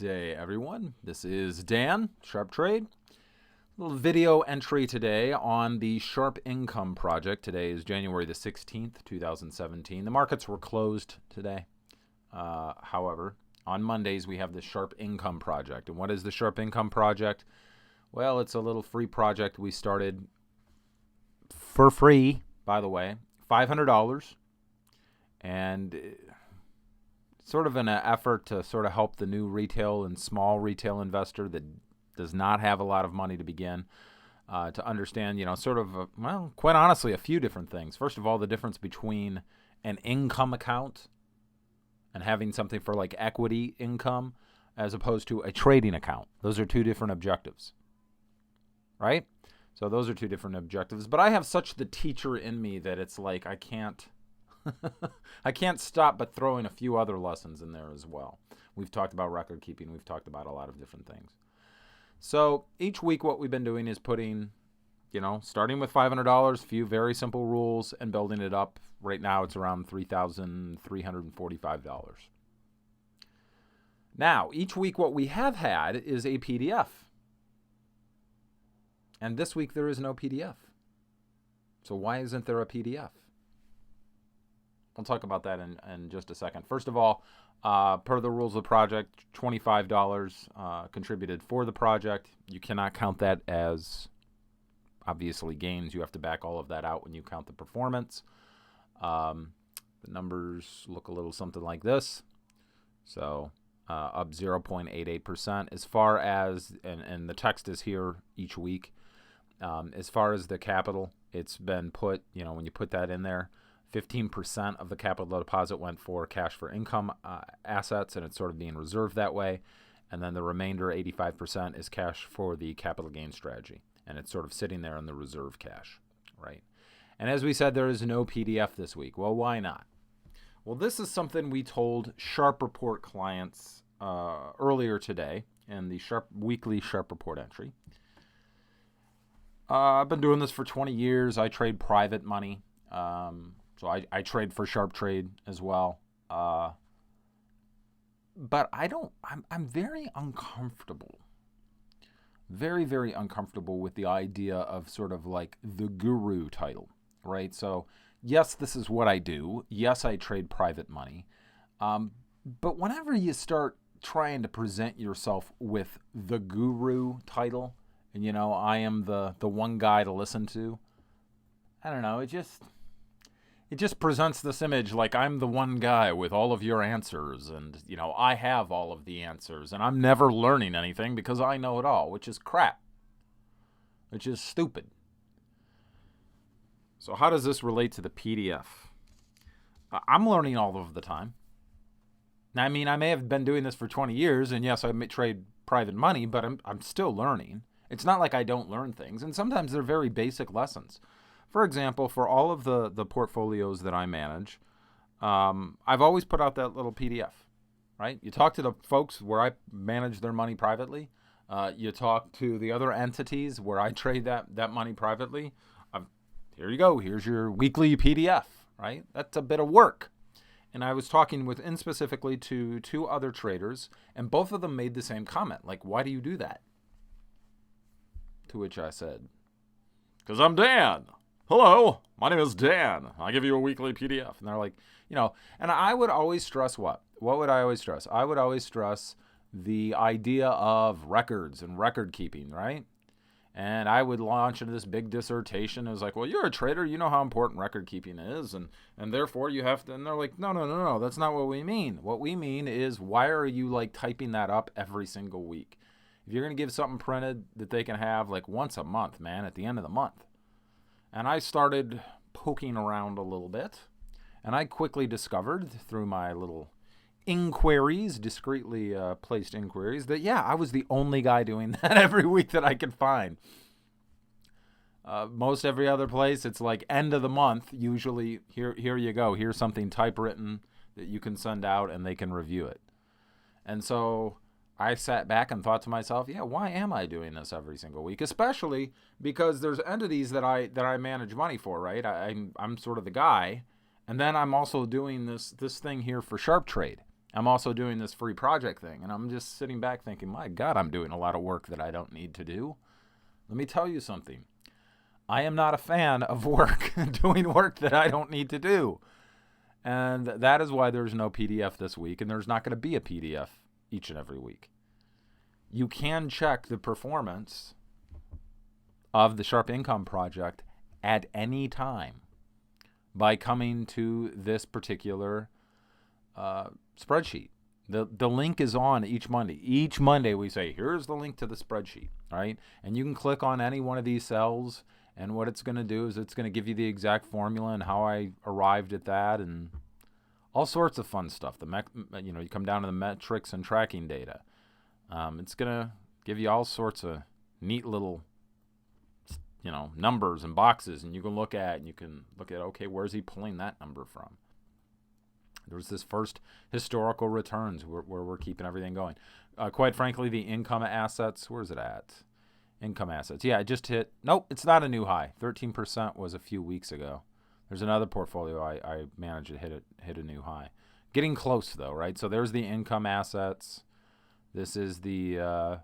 day, everyone. This is Dan, Sharpe Trade. Little video entry today on the Sharpe Income Project. Today is January the 16th, 2017. The markets were closed today. However, on Mondays we have the Sharpe Income Project. And what is the Sharpe Income Project? Well, it's a little free project we started for free, by the way, $500. And sort of an effort to sort of help the new retail and small retail investor that does not have a lot of money to begin to understand, quite honestly, a few different things. First of all, the difference between an income account and having something for like equity income as opposed to a trading account. Those are two different objectives, right? So those are two different objectives. But I have such the teacher in me that it's like I can't stop but throwing a few other lessons in there as well. We've talked about record keeping. We've talked about a lot of different things. So each week what we've been doing is putting, starting with $500, a few very simple rules, and building it up. Right now it's around $3,345. Now, each week what we have had is a PDF. And this week there is no PDF. So why isn't there a PDF? We'll talk about that in just a second. First of all, per the rules of the project, $25 contributed for the project. You cannot count that as, obviously, gains. You have to back all of that out when you count the performance. The numbers look a little something like this. So up 0.88%. As far as, and the text is here each week, as far as the capital, it's been put, when you put that in there, 15% of the capital deposit went for cash for income assets, and it's sort of being reserved that way. And then the remainder, 85%, is cash for the capital gain strategy, and it's sort of sitting there in the reserve cash, right? And as we said, there is no PDF this week. Well, why not? Well, this is something we told Sharpe Report clients earlier today in the weekly Sharpe Report entry. I've been doing this for 20 years. I trade private money. So I trade for Sharpe Trade as well. But I'm very uncomfortable. Very, very uncomfortable with the idea of sort of like the guru title, right? So yes, this is what I do. Yes, I trade private money. But whenever you start trying to present yourself with the guru title, and I am the one guy to listen to, I don't know, it just presents this image like I'm the one guy with all of your answers, and, I have all of the answers, and I'm never learning anything because I know it all, which is crap, which is stupid. So how does this relate to the PDF? I'm learning all of the time. Now, I mean, I may have been doing this for 20 years, and yes, I may trade private money, but I'm still learning. It's not like I don't learn things, and sometimes they're very basic lessons. For example, for all of the portfolios that I manage, I've always put out that little PDF, right? You talk to the folks where I manage their money privately. You talk to the other entities where I trade that money privately. Here you go. Here's your weekly PDF, right? That's a bit of work. And I was talking specifically to two other traders, and both of them made the same comment, like, why do you do that? To which I said, because I'm Dan. Hello, my name is Dan. I give you a weekly PDF. And they're like, and I would always stress what? What would I always stress? I would always stress the idea of records and record keeping, right? And I would launch into this big dissertation. It was like, well, you're a trader. You know how important record keeping is. And therefore you have to, and they're like, no, that's not what we mean. What we mean is, why are you like typing that up every single week? If you're going to give something printed that they can have like once a month, man, at the end of the month. And I started poking around a little bit, and I quickly discovered through my little inquiries, discreetly placed inquiries, that, yeah, I was the only guy doing that every week that I could find. Most every other place, it's like end of the month, usually, here you go. Here's something typewritten that you can send out, and they can review it. And so I sat back and thought to myself, yeah, why am I doing this every single week? Especially because there's entities that I manage money for, right? I'm sort of the guy, and then I'm also doing this thing here for Sharpe Trade. I'm also doing this free project thing, and I'm just sitting back thinking, my God, I'm doing a lot of work that I don't need to do. Let me tell you something. I am not a fan of work, doing work that I don't need to do. And that is why there's no PDF this week, and there's not going to be a PDF each and every week. You can check the performance of the Sharpe Income Project at any time by coming to this particular spreadsheet. The link is on each Monday. Each Monday we say, here's the link to the spreadsheet, right? And you can click on any one of these cells, and what it's going to do is it's going to give you the exact formula and how I arrived at that and all sorts of fun stuff. You come down to the metrics and tracking data. It's going to give you all sorts of neat little numbers and boxes, and you can look at, okay, where's he pulling that number from? There's this first historical returns where we're keeping everything going. Quite frankly, the income assets, where's it at? Income assets. Yeah, it just hit. Nope, it's not a new high. 13% was a few weeks ago. There's another portfolio I managed to hit a new high. Getting close though, right? So there's the income assets. This is the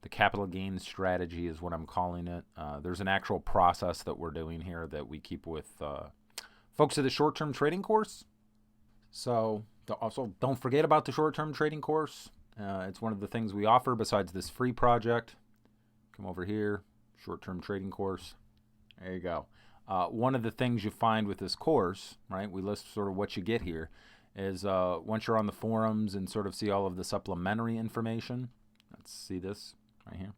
capital gains strategy is what I'm calling it. There's an actual process that we're doing here that we keep with folks at the short-term trading course. So also don't forget about the short-term trading course. It's one of the things we offer besides this free project. Come over here, short-term trading course. There you go. One of the things you find with this course, right, we list sort of what you get here, is once you're on the forums and sort of see all of the supplementary information. Let's see this right here.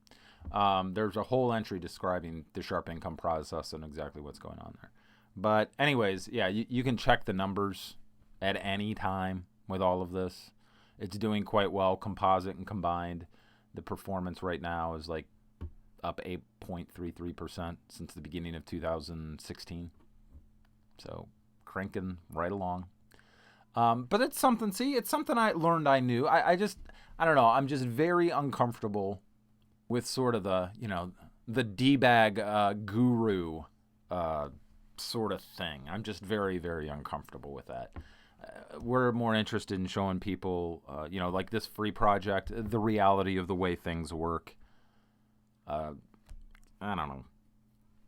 There's a whole entry describing the Sharpe income process and exactly what's going on there. But anyways, yeah, you can check the numbers at any time with all of this. It's doing quite well, composite and combined. The performance right now is like up 8.33% since the beginning of 2016. So cranking right along. But it's something, it's something I learned I knew. I don't know. I'm just very uncomfortable with sort of the D-bag guru sort of thing. I'm just very, very uncomfortable with that. We're more interested in showing people, like this free project, the reality of the way things work. I don't know.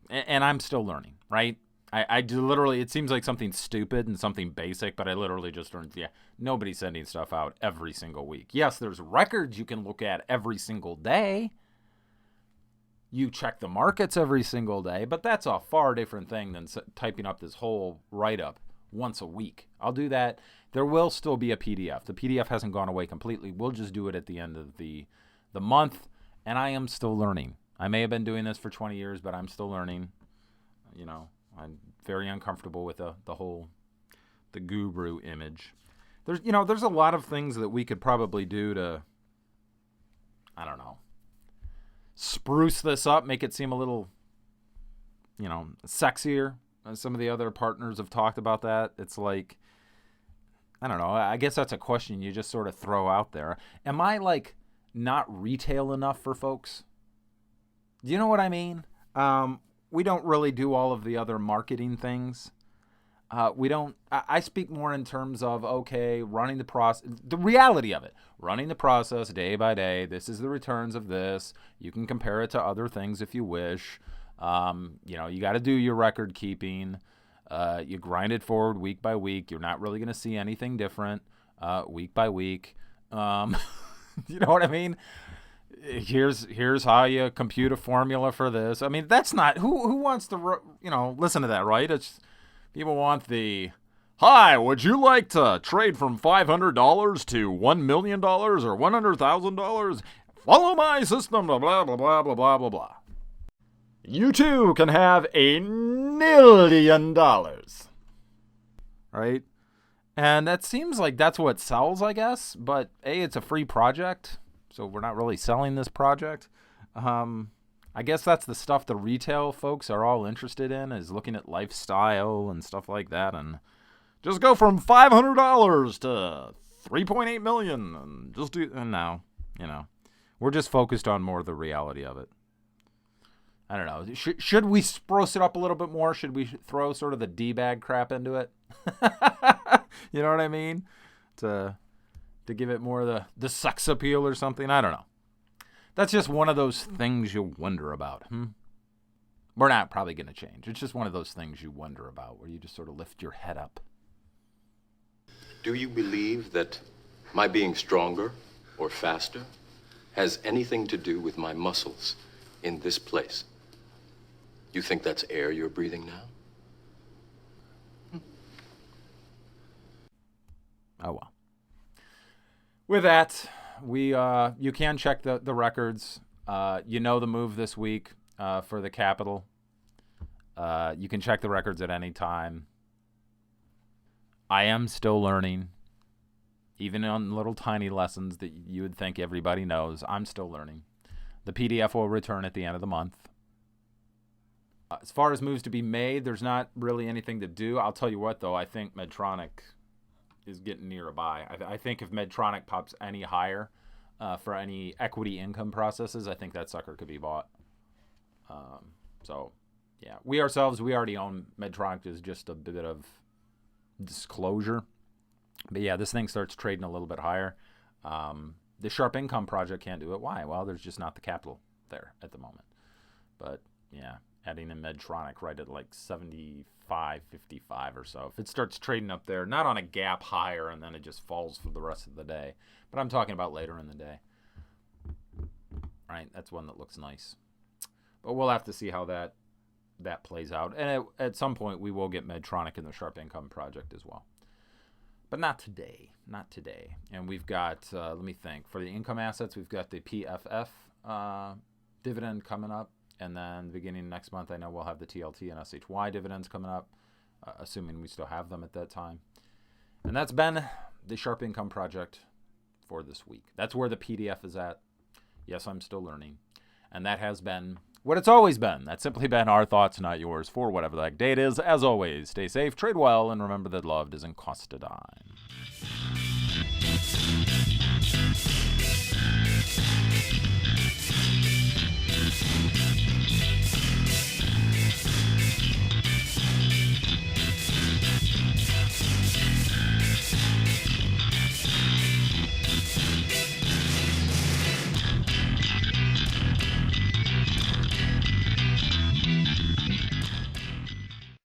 And I'm still learning, right? I literally, it seems like something stupid and something basic, but I literally just learned, nobody's sending stuff out every single week. Yes, there's records you can look at every single day. You check the markets every single day, but that's a far different thing than typing up this whole write-up once a week. I'll do that. There will still be a PDF. The PDF hasn't gone away completely. We'll just do it at the end of the month, and I am still learning. I may have been doing this for 20 years, but I'm still learning. I'm very uncomfortable with the guru image. There's a lot of things that we could probably do to, I don't know, spruce this up, make it seem a little, sexier. Some of the other partners have talked about that. It's like, I don't know. I guess that's a question you just sort of throw out there. Am I like not retail enough for folks? Do you know what I mean? We don't really do all of the other marketing things. I speak more in terms of, okay, running the process, the reality of it, running the process day by day. This is the returns of this. You can compare it to other things if you wish. You got to do your record keeping. You grind it forward week by week. You're not really going to see anything different week by week. You know what I mean? Here's how you compute a formula for this. I mean, that's not who wants to listen to that, right? It's people want the, hi, would you like to trade from $500 to $1 million or $100,000? Follow my system, blah blah blah blah blah blah blah. You too can have $1 million, right? And that seems like that's what sells, I guess. But it's a free project. So we're not really selling this project. I guess that's the stuff the retail folks are all interested in, is looking at lifestyle and stuff like that. And just go from $500 to $3.8 million and just do. And now, we're just focused on more of the reality of it. I don't know. Should we spruce it up a little bit more? Should we throw sort of the D-bag crap into it? You know what I mean? to give it more of the sex appeal or something. I don't know. That's just one of those things you wonder about. We're not probably going to change. It's just one of those things you wonder about where you just sort of lift your head up. Do you believe that my being stronger or faster has anything to do with my muscles in this place? You think that's air you're breathing now? Oh, well. With that, you can check the records. You know the move this week for the Capitol. You can check the records at any time. I am still learning. Even on little tiny lessons that you would think everybody knows, I'm still learning. The PDF will return at the end of the month. As far as moves to be made, there's not really anything to do. I'll tell you what, though. I think Medtronic is getting nearby. I think if Medtronic pops any higher for any equity income processes, I think that sucker could be bought. So, yeah. We already own Medtronic as just a bit of disclosure. But, yeah, this thing starts trading a little bit higher. The Sharpe Income Project can't do it. Why? Well, there's just not the capital there at the moment. But, yeah, adding in Medtronic right at like 75, 55 or so. If it starts trading up there, not on a gap higher and then it just falls for the rest of the day. But I'm talking about later in the day. Right? That's one that looks nice. But we'll have to see how that plays out. And at some point, we will get Medtronic in the Sharpe Income Project as well. But not today. Not today. And we've got, let me think, for the income assets, we've got the PFF dividend coming up. And then beginning next month, I know we'll have the TLT and SHY dividends coming up, assuming we still have them at that time. And that's been the Sharpe Income Project for this week. That's where the PDF is at. Yes, I'm still learning. And that has been what it's always been. That's simply been our thoughts, not yours, for whatever that date is. As always, stay safe, trade well, and remember that love doesn't cost a dime.